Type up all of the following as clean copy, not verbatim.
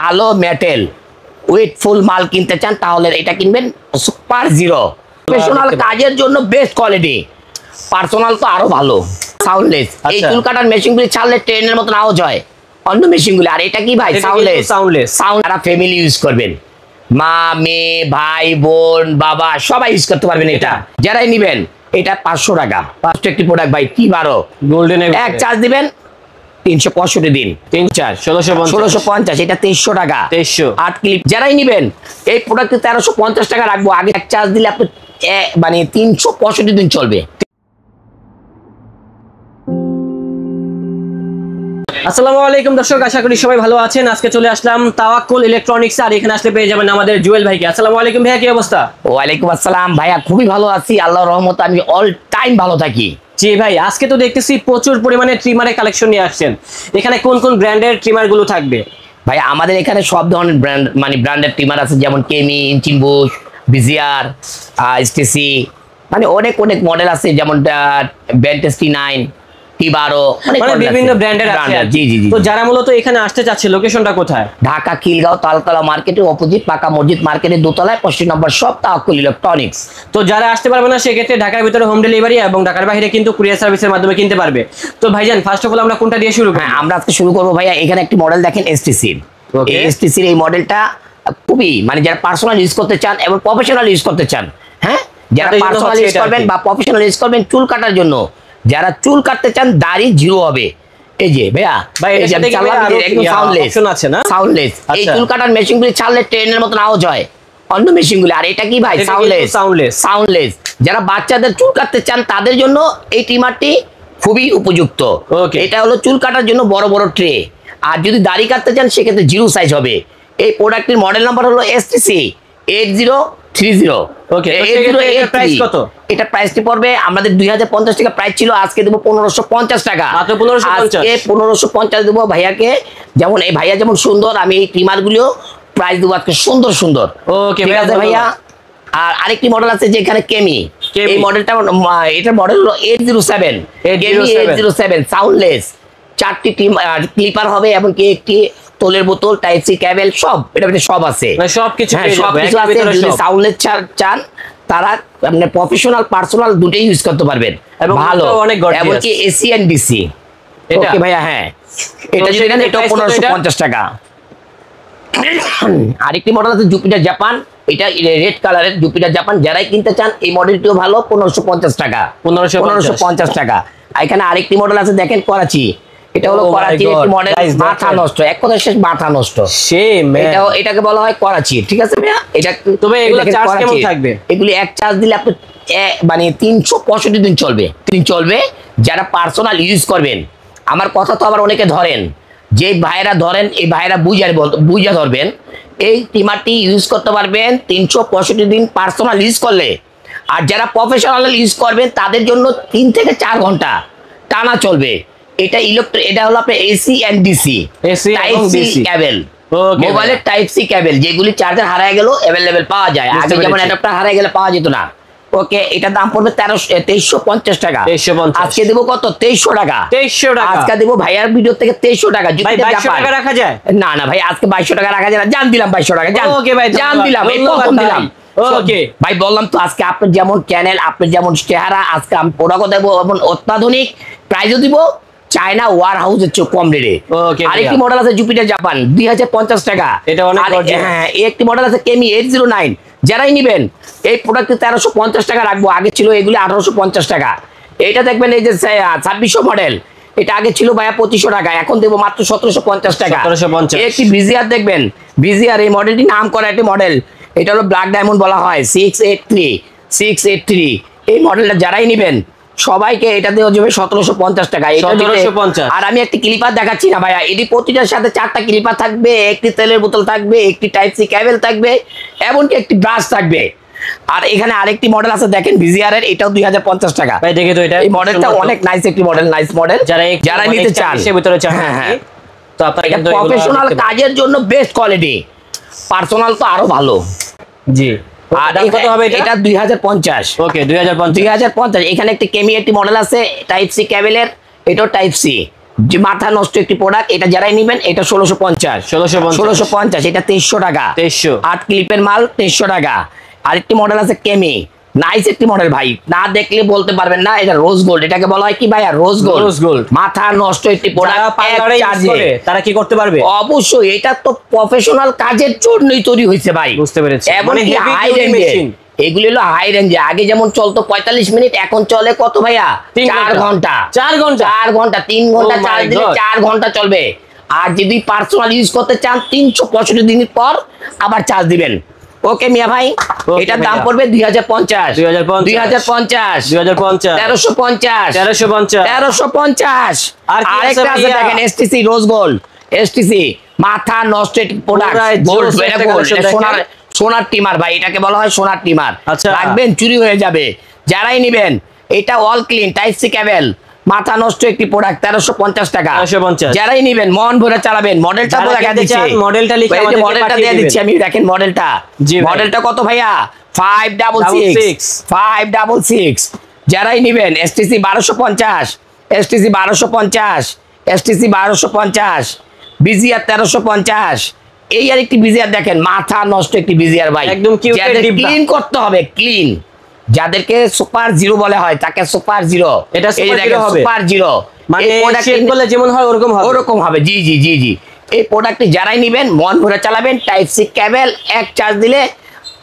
ভালো metal with ফুল মাল কিনতে চান তাহলে এটা কিনবেন সুপার জিরো। প্রফেশনাল কাজের জন্য বেস্ট কোয়ালিটি, পার্সোনাল তো আরো ভালো। সাউন্ডলেস, এই চুল কাটার মেশিনগুলি ছাড়লে ট্রেনের মতন আওয়াজ হয় অন্য মেশিনগুলি। আর এটা কি ভাই? সাউন্ডলেস। সাউন্ড যারা ফ্যামিলি ইউজ করবেন, মা মেয়ে ভাই বোন বাবা সবাই ইউজ করতে পারবেন এটা। যারাই নিবেন এটা 500 টাকা। 500 একটি প্রোডাক্ট ভাই কি বারো গোল্ডেন এক চার্জ দিবেন 365 দিন 1650, এটা 2300 টাকা 2300। 8 ক্লিপ যারাই নিবেন এই প্রোডাক্ট 1350 টাকা রাখবো। আগে এক চার্জ দিলে আপনি মানে 365 দিন চলবে। আসসালামু আলাইকুম দর্শক, আশা করি সবাই ভালো আছেন। আজকে চলে আসলাম তাওয়াক্কুল ইলেকট্রনিক্স, আর এখানে আসলে পেয়ে যাবেন আমাদের জুয়েল ভাইকে। আসসালামু আলাইকুম ভাইয়া, কি অবস্থা? ওয়ালাইকুম আসসালাম ভাইয়া, খুবই ভালো আছি আল্লাহর রহমতে, আমি অল টাইম ভালো থাকি। জি ভাই, আজকে তো দেখতেছি প্রচুর পরিমাণে ট্রিমারের কালেকশন নিয়ে আসছেন। এখানে কোন কোন ব্র্যান্ডের ট্রিমার গুলো থাকবে? ভাই আমাদের এখানে সব ধরনের ব্র্যান্ড মানে ব্র্যান্ডের ট্রিমার আছে, যেমন কেমি, ইঞ্চিনবুশ, বিজিআর, স্টেসি, মানে অনেক অনেক মডেল আছে, যেমন বেন্টেস T9, T12, মানে বিভিন্ন ব্র্যান্ডের আছে। জি জি জি। তো যারা মূলত এখানে আসতে চাচ্ছে লোকেশনটা কোথায়? ঢাকা খিলগাঁও তালতলা মার্কেটের অপোজিট পাকা মসজিদ মার্কেটের দোতলায় 25 নম্বর শপ তাওয়াক্কুল ইলেকট্রনিক্স। তো যারা আসতে পারবে না সেক্ষেত্রে ঢাকার ভিতরে হোম ডেলিভারি এবং ঢাকার বাইরে কিন্তু কুরিয়ার সার্ভিসের মাধ্যমে কিনতে পারবে। তো ভাইজান ফার্স্ট অফ অল আমরা কোনটা দিয়ে শুরু করব? আমরা আজকে শুরু করব ভাইয়া, এখানে একটি মডেল দেখেন এসটিসির। এই এসটিসির এই মডেলটা খুবই মানে যারা পার্সোনাল ইউজ করতে চান এবং প্রফেশনাল ইউজ করতে চান, হ্যাঁ যারা পার্সোনাল ইউজ করবেন বা প্রফেশনাল ইউজ করবেন চুল কাটার জন্য, যারা চুল কাটতে চান দাড়ি জিরো হবে। এই যে ভাইয়া এই যে একদম সাউন্ডলেস আছে না, সাউন্ডলেস। এই চুল কাটার মেশিনগুলি ছাড়লে ট্রেনের মতন আওয়াজ হয় অন্য মেশিনগুলি। আর এটা কি ভাই? সাউন্ডলেস। সাউন্ডলেস যারা বাচ্চাদের চুল কাটতে চান তাদের জন্য এই ট্রিমারটি খুবই উপযুক্ত। এটা হলো চুল কাটার জন্য বড় বড় ট্রে। আর যদি দাড়ি কাটতে চান সেক্ষেত্রে জিরো সাইজ হবে। এই প্রোডাক্টের মডেল নাম্বার হলো STC 8030। এটা প্রাইসটি পড়বে আমাদের 2050 টাকা প্রাইস ছিল, আজকে দেবো 1550 টাকা। আজকে 1550 দেবো ভাইয়াকে। যেমন এই ভাইয়া যেমন সুন্দর, আমি এই ট্রিমার গুলো প্রাইস দেবো আজকে সুন্দর সুন্দর। ওকে ভাইয়া। আর আরেকটি মডেল আছে যেখানে কেমি, এই মডেলটা এটার মডেল হলো 807 সাউন্ডলেস। 4টি ক্লিপার হবে এবং কি একটি তোলের বোতল, টাইপ সি কেবল, সব এটা সব আছে, সবকিছু আছে। যদি সাউন্ডলেস চান তারা আপনি প্রফেশনাল পার্সোনাল দুটোই ইউজ করতে পারবেন ভালো, এবং কি এসি এন্ড ডিসি। ওকে ভাইয়া, হ্যাঁ এটা যদি নেন এটা 1550 টাকা। আরেকটি মডেল আছে জুপিটার জাপান, এটা রেড কালারের জুপিটার জাপান। যারাই কিনতে চান এই মডেলটিও ভালো, 1550 টাকা। 1550 টাকা। এখানে আরেকটি মডেল আছে দেখেন করাচি, এটা হলো করাচির একটি মডেল, মাথা নষ্ট, এক কথা শেষ, মাথা নষ্ট। এটাকে বলা হয় করাচি, ঠিক আছে ভাইয়া? এটা তবে এগুলো চার্জ কেমন থাকবে? এগুলি এক চার্জ দিলে আপনি মানে 365 দিন চলবে। যারা পার্সোনাল ইউজ করবেন, আমার কথা তো আবার অনেকে ধরেন, যে ভাইরা ধরেন এই ভাইরা বুঝা ধরবেন, এই ট্রিমারটি ইউজ করতে পারবেন 365 দিন পার্সোনাল ইউজ করলে। আর যারা প্রফেশনাল ইউজ করবেন তাদের জন্য 3 থেকে 4 ঘন্টা টানা চলবে। এটা এটা হলো আপনার AC and DC, type C cable, মোবাইলের টাইপ সি কেবল, যেগুলি চার্জার হারায় গেল अवेलेबल পাওয়া যায়। আগে যেমন অ্যাডাপ্টার হারায় গেলে পাওয়া যেত না। ওকে, এটার দাম পড়বে 2350 টাকা। আজকে দেবো কত? 2300 টাকা। আজকে দেবো ভাইয়ার ভিডিও থেকে 2300 টাকা। ভাই 2200 টাকা রাখা যায় না? না ভাই, আজকে 2200 টাকা রাখা যায় না। জান দিলাম 2200 টাকা। ওকে ভাই, জান দিলাম, এই প্রথম দিলাম। ওকে ভাই, বললাম তো আজকে আপনার যেমন চ্যানেল, আপনার যেমন চেহারা, আজকে আমি প্রোডাক্ট দেবো এবং অত্যাধুনিক প্রাইসও দিব, চায়না ওয়ার হাউসের চেয়ে কম রেটে। আরেকটি মডেল আছে জুপিটার জাপান 2050 টাকা। হ্যাঁ, একটি মডেল আছে কেমি 809। যারাই নিবেন এই প্রোডাক্ট 1350 টাকা রাখবো। আগে ছিল এগুলি 1850 টাকা। এটা দেখবেন এই যে 2600 মডেল, এটা আগে ছিল ভাইয়া 2500 টাকা, এখন দেবো মাত্র 1750 টাকা। একটি বিজিআর দেখবেন, বিজিআর এই মডেলটি নাম করা একটি মডেল, এটা হলো ব্ল্যাক ডায়মন্ড বলা হয়, 683। এই মডেলটা যারাই নিবেন সবাইকে এটা দেওয়া যাবে 1750 টাকা। আর আমি একটি ক্লিপার দেখাচ্ছি না ভাইয়া, এটি প্রতিটার সাথে 4টা ক্লিপার থাকবে, একটি তেলের বোতল থাকবে, একটি টাইপ সি কেবল থাকবে, এমনকি একটি ব্রাশ থাকবে। আর এখানে আরেকটি মডেল আছে দেখেন বিজিআর এর, এটাও 2050 টাকা। ভাই দেখে তো এটা, এই মডেলটা অনেক নাইস একটি মডেল, নাইস মডেল। যারা নিতে চান সে ভিতরে চান, হ্যাঁ তো আপনারা কিন্তু প্রফেশনাল কাজের জন্য বেস্ট কোয়ালিটি, পার্সোনাল তো আরো ভালো। জি। আর কত হবে এটা? 2050। ওকে 2050। এখানে একটা কেমি একটি মডেল আছে টাইপ সি কেবলের, এটাও টাইপ সি যে মাথা নষ্ট একটি প্রোডাক্ট, এটা যারাই নেবেন এটা 1650 1650 এটা 2300 টাকা 2300 8 ক্লিপের মাল 2300 টাকা। আরেকটি মডেল আছে কেমি, নাইস একটি মডেল ভাই, না দেখলে বলতে পারবেন না এটা রোজ গোল্ড। এটাকে বলা হয় কি ভাইয়া? Rose gold. মাথা নষ্ট একটি প্রোডাক্ট, তারা কি করতে পারবে? অবশ্যই, এটা তো প্রফেশনাল কাজের জন্যই তৈরি হয়েছে ভাই। বুঝতে পেরেছি, মানে হাই রেঞ্জে। এগুলি হলো হাই রেঞ্জে। আগে যেমন চলতো 45 মিনিট, এখন চলে কত ভাইয়া? 4 ঘন্টা 4 ঘন্টা 4 ঘন্টা 3 ঘন্টা চার্জ দিলে 4 ঘন্টা চলবে। আর যদি পার্সোনাল ইউজ করতে চান 365 দিন পর আবার চার্জ দিবেন। ওকে মিয়া ভাই, এটার দাম পড়বে 2050 1350 আরেকটা আছে দেখেন এসটিসি রোজ গোল্ড, এসটিসি মাথা নষ্ট প্রোডাক্ট, গোল্ড সোনার টিমার ভাই, এটাকে বলা হয় সোনার টিমার। রাখবেন চুরি হয়ে যাবে। যারাই নেবেন এটা all clean type C cable, মাথা নষ্ট একটি প্রোডাক্ট 1350 টাকা। যারাই নেবেন মন ভরে চালাবেন। মডেলটা তো দেখা দিচ্ছে, মডেলটা লিখে আমাদের মডেলটা দিয়ে দিচ্ছি আমি। দেখেন মডেলটা, মডেলটা কত ভাইয়া? 566 যারাই নেবেন এসটিসি 1250, এসটিসি 1250, এসটিসি 1250, বিজিআর 1350। এই আর একটি বিজিআর দেখেন, মাথা নষ্ট একটি বিজিআর ভাই, একদম ক্লিন করতে হবে, ক্লিন। যাদেরকে সুপার জিরো বলা হয় তাকে সুপার জিরো, এটা সুপার জিরো মানে শেড করলে যেমন হয় ওরকম হবে। জি জি জি জি। এই প্রোডাক্টটি যারাই নেবেন মন ভরে চালাবেন। টাইপ সি কেবল, এক চার্জ দিলে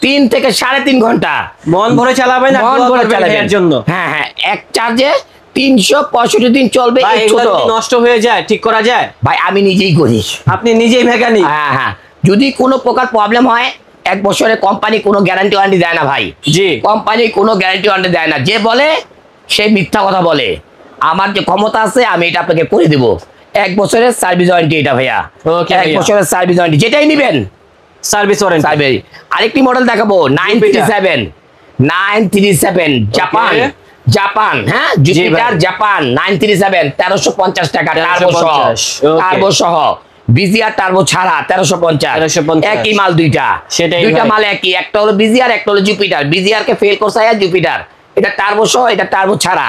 3 থেকে 3.5 ঘন্টা মন ভরে চালাবেন, মন ভরে চালাবেন জন্য। হ্যাঁ, এক চার্জে 365 দিন চলবে। এই ছোট নষ্ট হয়ে যায় ঠিক করা যায় ভাই, আমি নিজেই করি। আপনি নিজেই মেকানিক? হ্যাঁ, যদি কোনো প্রকার প্রবলেম হয় 1 বছরে কোম্পানি কোনো গ্যারান্টি ওয়ারেন্টি দেয় না ভাই। জি, কোম্পানি কোনো গ্যারান্টি ওয়ারেন্টি দেয় না। যে বলে সে মিথ্যা কথা বলে। আমার যে ক্ষমতা আছে আমি এটা আপনাকে করে দিব। 1 বছরের সার্ভিস ওয়ারেন্টি এটা ভাইয়া। 1 বছরের সার্ভিস ওয়ারেন্টি, যেটাই নেবেন সার্ভিস ওয়ারেন্টি। আরেকটি মডেল দেখাবো 937 জাপান হ্যাঁ, জুপিটার জাপান 937 1350 টাকা টার্বো সহ। বিজিআর টার্বো ছাড়া 1350। একই মাল দুইটা মাল একই, একটা হলো বিজিআর একটা হলো জুপিটার। বিজিআর কে ফেল করছে জুপিটার, এটা টার্বো সহ এটা টার্বো ছাড়া।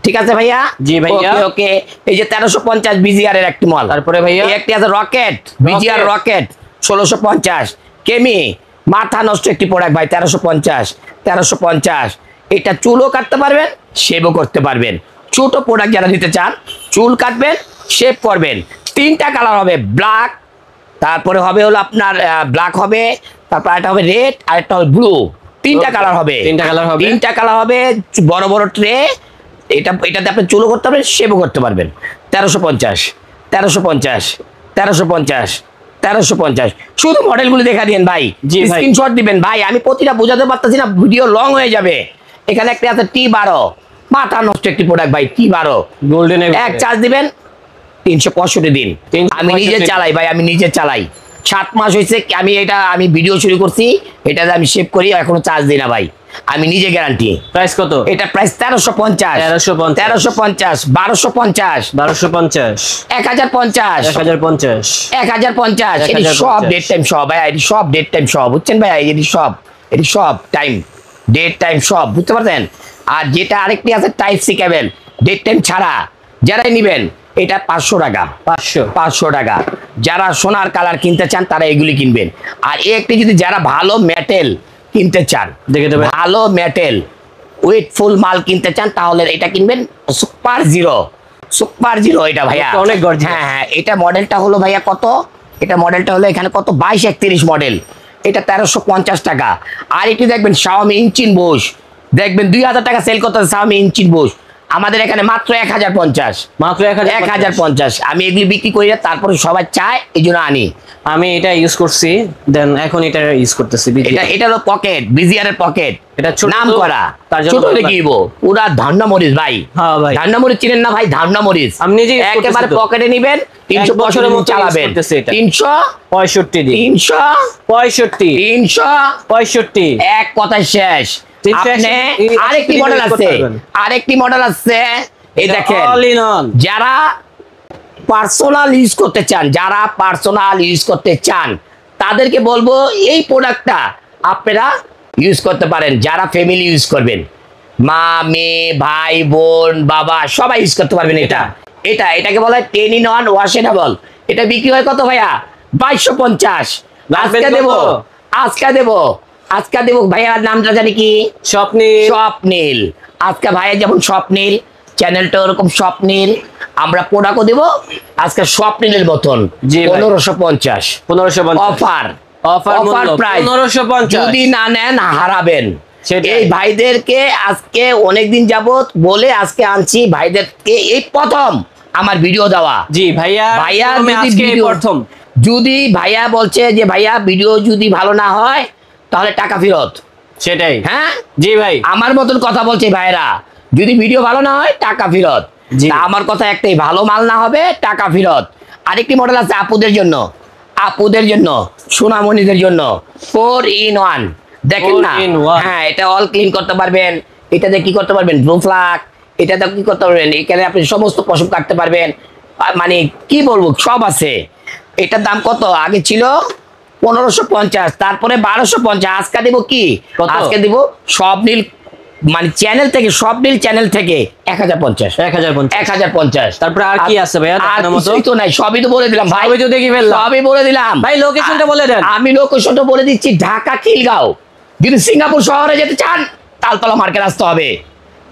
ঠিক আছে ভাইয়া? জি ভাইয়া। ওকে, এই যে 1350 বিজিআর এর একটি মাল। তারপরে ভাইয়া একটি আছে রকেট, বিজিআর রকেট 1650। কেমি মাথা নষ্ট একটি প্রোডাক্ট ভাই, 1350। এটা চুলও কাটতে পারবেন, শেভও করতে পারবেন। ছোট প্রোডাক্ট যারা নিতে চান, চুল কাটবেন, শেভ করবেন। 3টা কালার হবে, ব্ল্যাক, তারপরে হবে হলো আপনার ব্ল্যাক হবে, তারপর একটা হবে রেড, আর একটা হবে ব্লু। 3টা কালার হবে, 3টা কালার হবে। বড় বড় ট্রে। এটাতে আপনি চুলও করতে পারবেন, শেভও করতে পারবেন। 1350 শুধু মডেলগুলো দেখা দিন ভাই, স্ক্রিনশট দিবেন ভাই। আমি প্রতিটা বোঝাতে পারতেছি না, ভিডিও লং হয়ে যাবে। এখানে একটা আছে T12, মাথা নষ্ট একটি প্রোডাক্ট ভাই, T12 গোল্ডেন। এক চার্জ দিবেন 365 দিন। আমি নিজে চালাই ভাই, আমি নিজে চালাই। 7 মাস হয়েছে আমি ভিডিও শুরু করছি, এটা আমি সেভ করি, এখনো চার্জ দিই না ভাই। আমি নিজে গ্যারান্টি। প্রাইস কত? এটা প্রাইস 1350 1250 1050 এটি সব ডেট টাইম সব ভাই, এটি সব ডেট টাইম সব, বুঝছেন ভাই? এটি সব টাইম ডেট টাইম সব, বুঝতে পারছেন? আর যেটা আরেকটি আছে type C cable, date time ছাড়া। যারাই নেবেন এটা 500 টাকা 500 টাকা। যারা সোনার কালার কিনতে চান তারা এগুলি কিনবেন। আর একটি যদি যারা ভালো মেটেল কিনতে চান, ভালো মেটেল ওয়েটফুল মাল কিনতে চান, তাহলে এটা কিনবেন সুপার জিরো। এটা ভাইয়া অনেক গর্জিয়াস। হ্যাঁ, এটা মডেলটা হলো ভাইয়া কত? এটা মডেলটা হলো এখানে কত 2231 মডেল, এটা 1350 টাকা। আর এটি দেখবেন Xiaomi ইঞ্চিন বোস, দেখবেন 2000 টাকা সেল করতে Xiaomi ইঞ্চিন বোস, আমাদের এখানে মাত্র 1050। মাত্র 1050। আমি এগুলি বিক্রি করি না, তারপরে সবাই চায় এই জন্য আনি। আমি এটা ইউজ করছি, দেন এখন এটা ইউজ করতেছি। এটা হলো পকেট, বিজিআর এর পকেট, এটা নাম করা। ছোট দেখিব পুরা ধান্না মরিচ ভাই। হ্যাঁ ভাই, ধান্না মরিচ চিনেন না ভাই? ধান্না মরিচ আমি নিজে একেবারে পকেটে নেবেন, 300 বছরের মতো চালাবেন। 365 এক কথায় শেষ। আরেকটি মডেল আছে, এই দেখেন। যারা পার্সোনাল ইউজ করতে চান তাদেরকে বলবো এই প্রোডাক্টটা আপনারা ইউজ করতে পারেন। যারা ফ্যামিলি ইউজ করবেন, মা মেয়ে ভাই বোন বাবা সবাই ইউজ করতে পারবেন। এটা এটাকে বলা হয় 10 in 1 ওয়াশেবল। এটা বিক্রি হয় কত ভাইয়া? 2250। আজকে দেব ভাইয়ার নামটা জানি কি? স্বপ্নীল। আজকে ভাইয়া যেমন স্বপ্নীল, চ্যানেলটা ওরকম স্বপ্নীল, আমরা প্রোডাক্টও দেব আজকে স্বপ্নীলের মতন। 1550 অফার প্রাইস। 1550 যদি না নেন হারাবেন। এই ভাইদেরকে আজকে অনেকদিন যাবত বলে আজকে আনছি, ভাইদেরকে এই প্রথম আমার ভিডিও দেওয়া। জি ভাইয়া যদি ভাইয়া বলছে যে ভাইয়া ভিডিও যদি ভালো না হয় তাহলে টাকা ফেরত। সেটাই। হ্যাঁ জি ভাই, আমার মতন কথা বলছে ভাইরা, যদি ভিডিও ভালো না হয় টাকা ফেরত। আমার কথা একটাই, ভালো মাল না হবে টাকা ফেরত। আরেকটি মডেল আছে আপুদের জন্য সোনামণিদের জন্য 4 in 1। দেখেন না, হ্যাঁ এটা অল ক্লিন করতে পারবেন, এটাতে কি করতে পারবেন ব্লু ফ্ল্যাগ, এটাতে কি করতে পারবেন, এখানে আপনি সমস্ত পশম কাটতে পারবেন, মানে কি বলবো সব আছে। এটার দাম কত? আগে ছিল 1550, তারপরে 1250। আজকে দেবো কি? আজকে দেবো স্বপ্নীল মানে চ্যানেল থেকে, স্বপ্নীল চ্যানেল থেকে 1050। তারপরে আর কি আছে ভাইয়া? আর কিছুই তো নাই, সবই তো বলে দিলাম ভাই। সবই বলে দিলাম ভাই। লোকেশনটা বলে দেন। আমি লোকেশনটা বলে দিচ্ছি, ঢাকা খিলগাঁও। যদি সিঙ্গাপুর শহরে যেতে চান তালতলা মার্কেট আসতে হবে।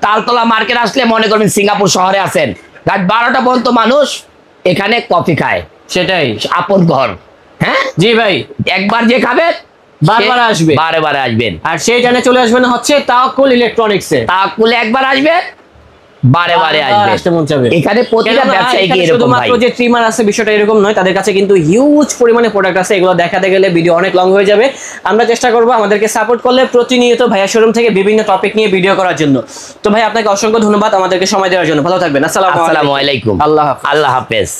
তালতলা মার্কেট আসলে মনে করবেন সিঙ্গাপুর শহরে আছেন। রাত 12টা পর্যন্ত মানুষ এখানে কফি খায়, সেটাই আপন ঘর। হ্যাঁ জি ভাই, একবার যে খাবেন বারবার আসবেন। আর সেই জায়গায় চলে আসবেন হচ্ছে তাওয়াক্কুল ইলেকট্রনিক্সে। তাওয়াক্কুলে একবার আসবেন, বারে আসবেন। এখানে প্রতিটা ব্যবসায়ীকে এরকম ভাই। শুধুমাত্র যে ট্রিমার আছে বিষয়টা এরকম নয়, তাদের কাছে কিন্তু হিউজ পরিমাণে প্রোডাক্ট আছে। এগুলো দেখাতে গেলে ভিডিও অনেক লং হয়ে যাবে। আমরা চেষ্টা করব আমাদেরকে সাপোর্ট করলে প্রতিনিয়ত ভাইয়া শোরুম থেকে বিভিন্ন টপিক নিয়ে ভিডিও করার জন্য। তো ভাই আপনাকে অসংখ্য ধন্যবাদ আমাদেরকে সময় দেওয়ার জন্য। ভালো থাকবেন। আসসালামু আলাইকুম। আল্লাহ হাফেজ।